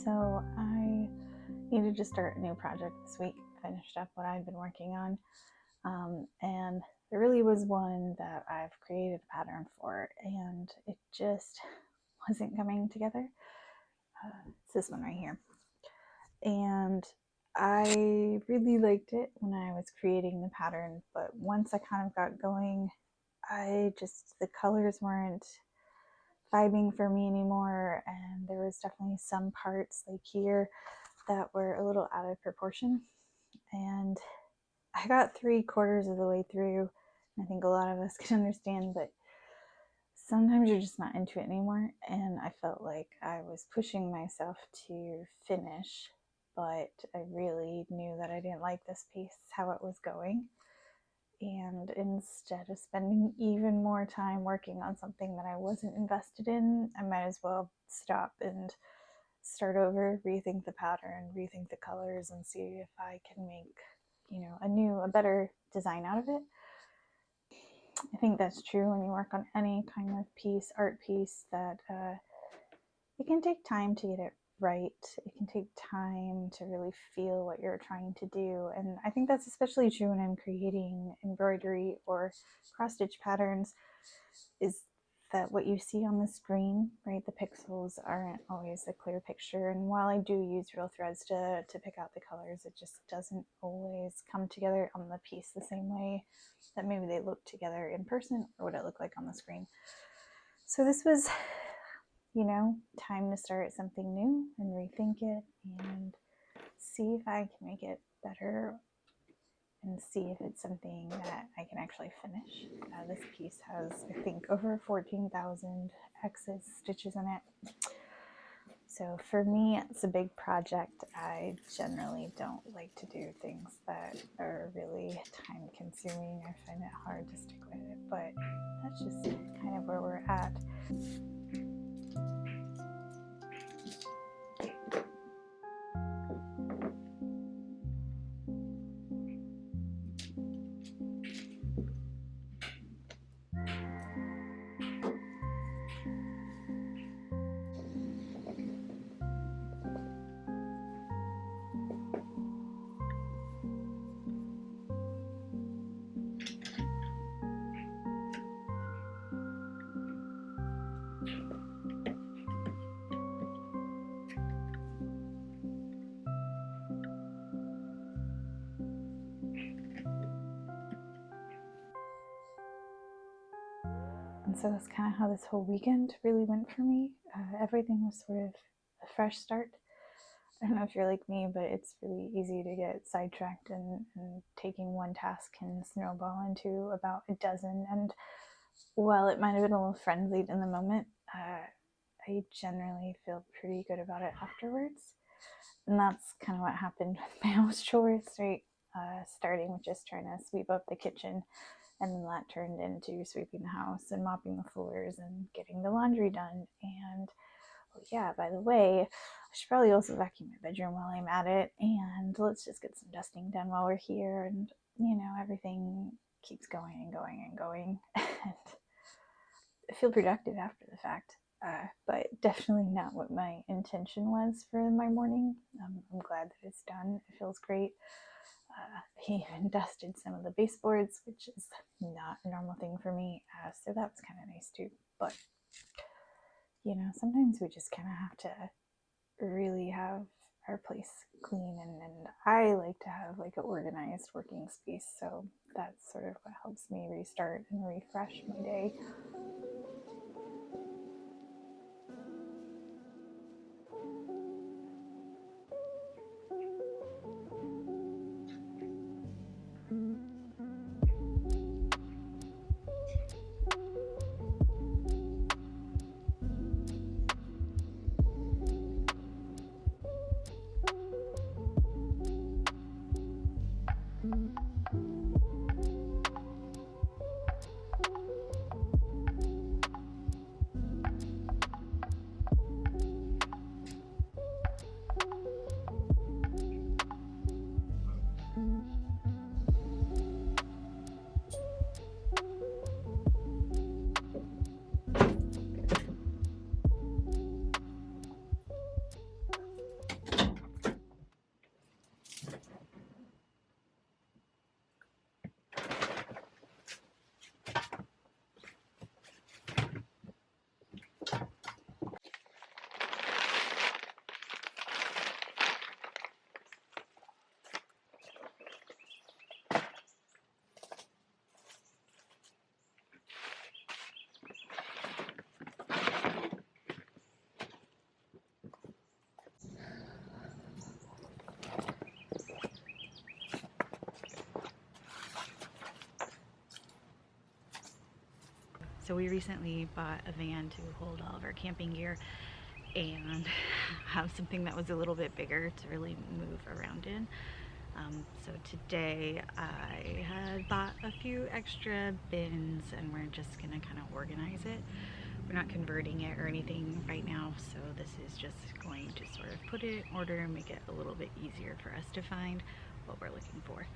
So I needed to start a new project this week, finished up what I'd been working on. And there really was one that I've created a pattern for, and it just wasn't coming together. It's this one right here. And I really liked it when I was creating the pattern, but once I kind of got going, the colors weren't vibing for me anymore, and there was definitely some parts like here that were a little out of proportion. And I got 3/4 of the way through, and I think a lot of us can understand, but sometimes you're just not into it anymore. And I felt like I was pushing myself to finish, but I really knew that I didn't like this piece, how it was going. And instead of spending even more time working on something that I wasn't invested in, I might as well stop and start over, rethink the pattern, rethink the colors, and see if I can make, a better design out of it. I think that's true when you work on any kind of art piece, that it can take time to get it right. It can take time to really feel what you're trying to do. And I think that's especially true when I'm creating embroidery or cross stitch patterns, is that what you see on the screen, right, the pixels aren't always a clear picture. And while I do use real threads to pick out the colors, it just doesn't always come together on the piece the same way that maybe they look together in person or what it looked like on the screen. So this was, time to start something new and rethink it and see if I can make it better and see if it's something that I can actually finish. This piece has, I think, over 14,000 excess stitches in it. So for me, it's a big project. I generally don't like to do things that are really time consuming. I find it hard to stick with it, but that's just kind of where we're at. And so that's kind of how this whole weekend really went for me. Everything was sort of a fresh start. I don't know if you're like me, but it's really easy to get sidetracked, and taking one task can snowball into about a dozen. And while it might have been a little frenzied in the moment, I generally feel pretty good about it afterwards. And that's kind of what happened with my house chores, right? Starting with just trying to sweep up the kitchen, and then that turned into sweeping the house and mopping the floors and getting the laundry done. And yeah, by the way, I should probably also vacuum my bedroom while I'm at it, and let's just get some dusting done while we're here. And everything keeps going and going and going. And I feel productive after the fact, but definitely not what my intention was for my morning. I'm glad that it's done. It feels great. He even dusted some of the baseboards, which is not a normal thing for me, so that was kind of nice too. But sometimes we just kind of have to really have our place clean, and I like to have like an organized working space, so that's sort of what helps me restart and refresh my day. So we recently bought a van to hold all of our camping gear and have something that was a little bit bigger to really move around in. So today I had bought a few extra bins and we're just gonna kind of organize it. We're not converting it or anything right now, so this is just going to sort of put it in order and make it a little bit easier for us to find what we're looking for.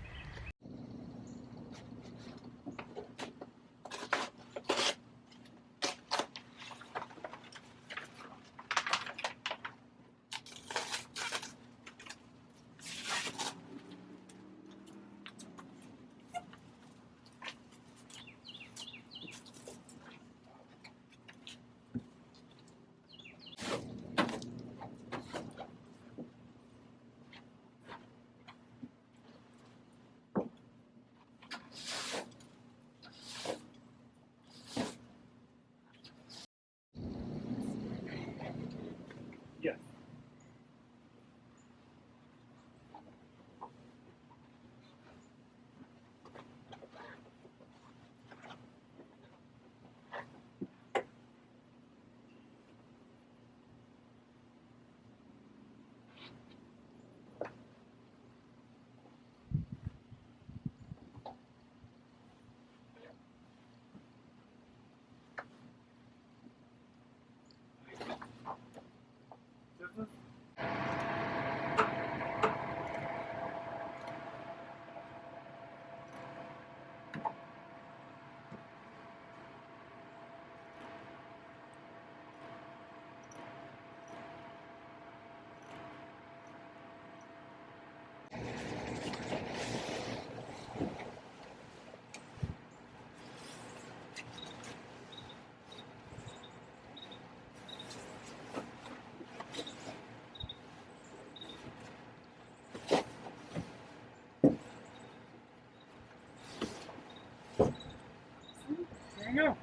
No.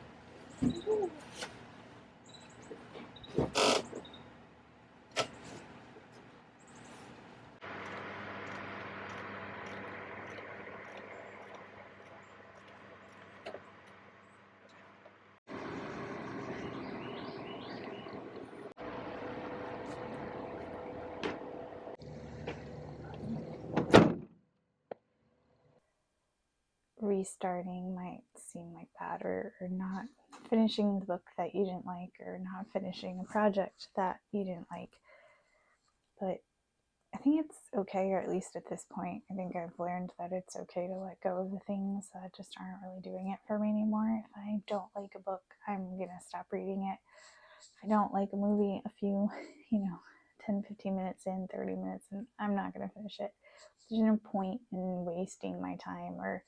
Restarting might seem like bad, or not finishing the book that you didn't like, or not finishing a project that you didn't like. But I think it's okay, or at least at this point, I think I've learned that it's okay to let go of the things that just aren't really doing it for me anymore. If I don't like a book, I'm gonna stop reading it. If I don't like a movie, a few, 10, 15 minutes in, 30 minutes in, I'm not gonna finish it. There's no point in wasting my time or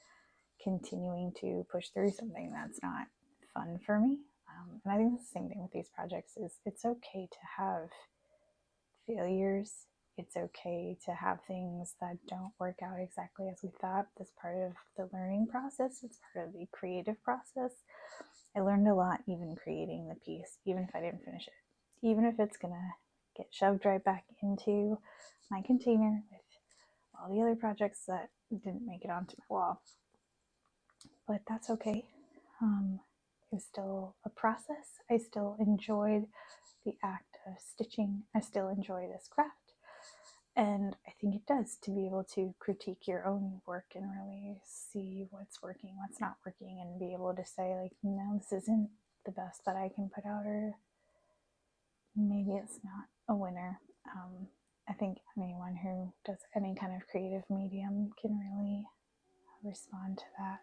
continuing to push through something that's not fun for me. And I think it's the same thing with these projects. Is it's okay to have failures. It's okay to have things that don't work out exactly as we thought. That's part of the learning process. It's part of the creative process. I learned a lot even creating the piece, even if I didn't finish it, even if it's gonna get shoved right back into my container with all the other projects that didn't make it onto my wall. But that's okay. It was still a process. I still enjoyed the act of stitching. I still enjoy this craft. And I think it does, to be able to critique your own work and really see what's working, what's not working, and be able to say, like, no, this isn't the best that I can put out, or maybe it's not a winner. I think anyone who does any kind of creative medium can really respond to that.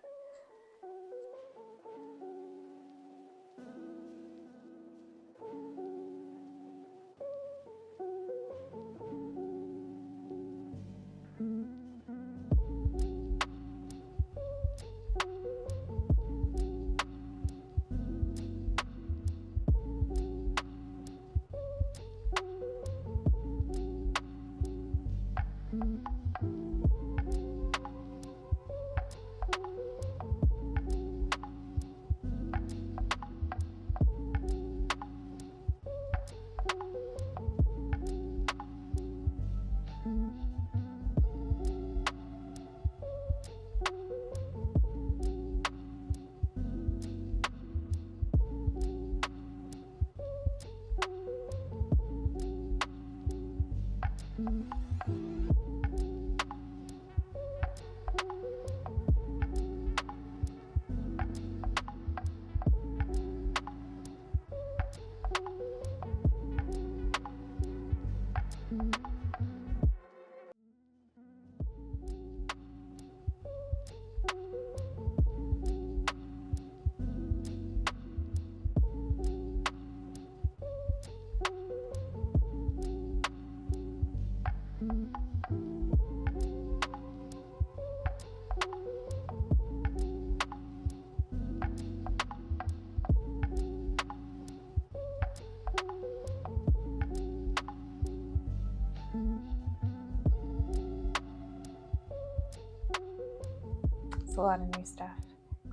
It's a lot of new stuff.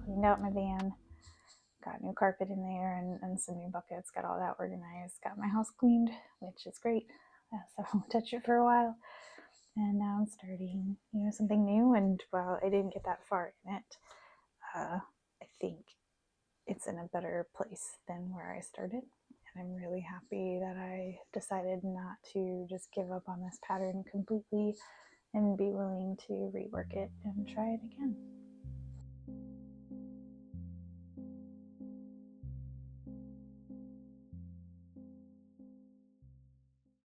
Cleaned out my van, got new carpet in there and some new buckets, got all that organized, got my house cleaned, which is great. So I won't touch it for a while. And now I'm starting, something new. And while I didn't get that far in it, I think it's in a better place than where I started. And I'm really happy that I decided not to just give up on this pattern completely and be willing to rework it and try it again.